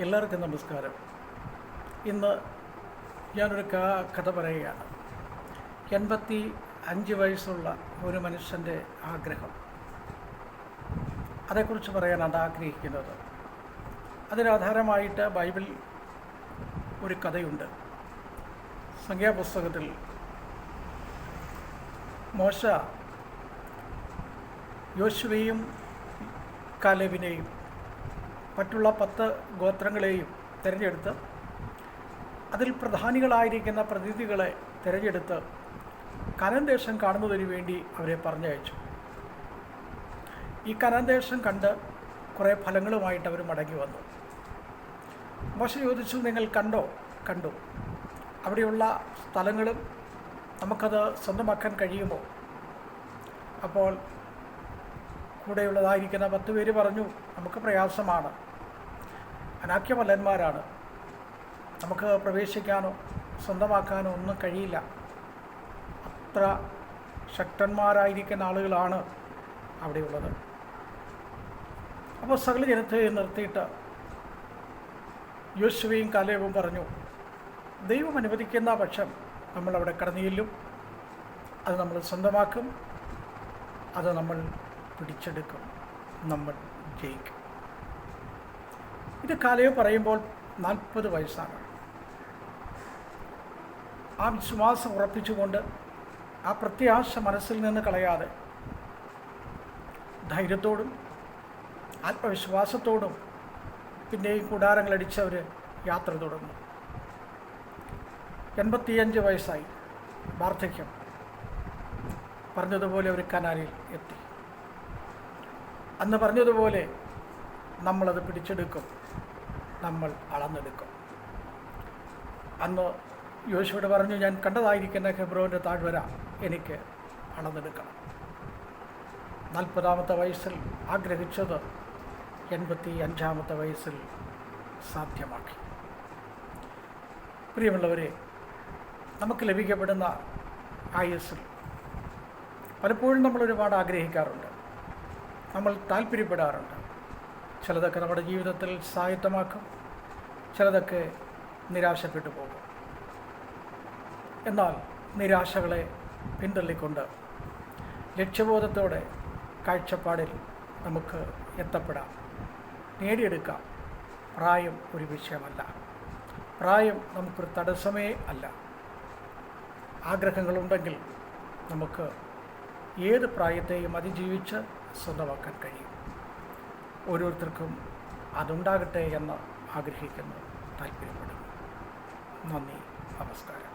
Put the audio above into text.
എല്ലാവർക്കും നമസ്കാരം. ഇന്ന് ഞാനൊരു കഥ പറയുകയാണ്. 85 വയസ്സുള്ള ഒരു മനുഷ്യൻ്റെ ആഗ്രഹം, അതേക്കുറിച്ച് പറയാനാണ് ആഗ്രഹിക്കുന്നത്. അതിനാധാരമായിട്ട് ബൈബിൾ ഒരു കഥയുണ്ട്. സംഖ്യാപുസ്തകത്തിൽ മോശ യോശുവയെയും കാലേബിനെയും മറ്റുള്ള 10 ഗോത്രങ്ങളെയും തിരഞ്ഞെടുത്ത് അതിൽ പ്രധാനികളായിരിക്കുന്ന പ്രതിനിധികളെ തിരഞ്ഞെടുത്ത് കനാൻ ദേശം കാണുന്നതിന് വേണ്ടി അവരെ പറഞ്ഞയച്ചു. ഈ കനാൻ ദേശം കണ്ട് കുറേ ഫലങ്ങളുമായിട്ട് അവർ മടങ്ങി വന്നു. മോശ ചോദിച്ചു, നിങ്ങൾ കണ്ടോ? കണ്ടു. അവിടെയുള്ള സ്ഥലങ്ങളും നമുക്കത് സ്വന്തമാക്കാൻ കഴിയുമോ? അപ്പോൾ കൂടെയുള്ളതായിരിക്കുന്ന 10 പേര് പറഞ്ഞു, നമുക്ക് പ്രയാസമാണ്, അനാക്യമല്ലന്മാരാണ്, നമുക്ക് പ്രവേശിക്കാനോ സ്വന്തമാക്കാനോ ഒന്നും കഴിയില്ല, അത്ര ശക്തന്മാരായിരിക്കുന്ന ആളുകളാണ് അവിടെയുള്ളത്. അപ്പോൾ സകല ജനത്തെ നിർത്തിയിട്ട് യോശുവയും കാലേബും പറഞ്ഞു, ദൈവം അനുവദിക്കുന്ന പക്ഷം നമ്മളവിടെ കടന്നു ചെല്ലും, അത് നമ്മൾ സ്വന്തമാക്കും, അത് നമ്മൾ പിടിച്ചെടുക്കും, നമ്മൾ ജയിക്കും. ഇത് കാലേബ് പറയുമ്പോൾ 40 വയസ്സാണ്. ആ വിശ്വാസം ഉറപ്പിച്ചുകൊണ്ട്, ആ പ്രത്യാശ മനസ്സിൽ നിന്ന് കളയാതെ ധൈര്യത്തോടും ആത്മവിശ്വാസത്തോടും പിന്നെയും കൂടാരങ്ങളടിച്ചവർ യാത്ര തുടർന്നു. 85 വയസ്സായി, വാർദ്ധക്യം. പറഞ്ഞതുപോലെ അവർ കനാനിൽ എത്തി. അന്ന് പറഞ്ഞതുപോലെ നമ്മളത് പിടിച്ചെടുക്കും, നമ്മൾ അളന്നെടുക്കും. അന്ന് യോശുവയോട് പറഞ്ഞു, ഞാൻ കണ്ടതായിരിക്കുന്ന ഹെബ്രോൻ്റെ താഴ്വര എനിക്ക് അളന്നെടുക്കണം. 40-ാമത്തെ വയസ്സിൽ ആഗ്രഹിച്ചത് 85-ാമത്തെ വയസ്സിൽ സാധ്യമാക്കി. പ്രിയമുള്ളവരെ, നമുക്ക് ലഭിക്കപ്പെടുന്ന ആയുസ്സിൽ പലപ്പോഴും നമ്മൾ ഒരുപാട് ആഗ്രഹിക്കാറുണ്ട്, നമ്മൾ താല്പര്യപ്പെടാറുണ്ട്. ചിലതൊക്കെ നമ്മുടെ ജീവിതത്തിൽ സ്വായത്തമാക്കും, ചിലതൊക്കെ നിരാശപ്പെട്ടു പോകും. എന്നാൽ നിരാശകളെ പിന്തള്ളിക്കൊണ്ട് ലക്ഷ്യബോധത്തോടെ കാഴ്ചപ്പാടിൽ നമുക്ക് എത്തപ്പെടാം, നേടിയെടുക്കാം. പ്രായം ഒരു വിഷയമല്ല, പ്രായം നമുക്കൊരു തടസ്സമേ അല്ല. ആഗ്രഹങ്ങളുണ്ടെങ്കിൽ നമുക്ക് ഏത് പ്രായത്തെയും അതിജീവിച്ച് സ്വന്തമാക്കാൻ കഴിയും. ഓരോരുത്തർക്കും അതുണ്ടാകട്ടെ എന്ന് ആഗ്രഹിക്കുന്നു, താല്പര്യപ്പെടുന്നു. നന്ദി, നമസ്കാരം.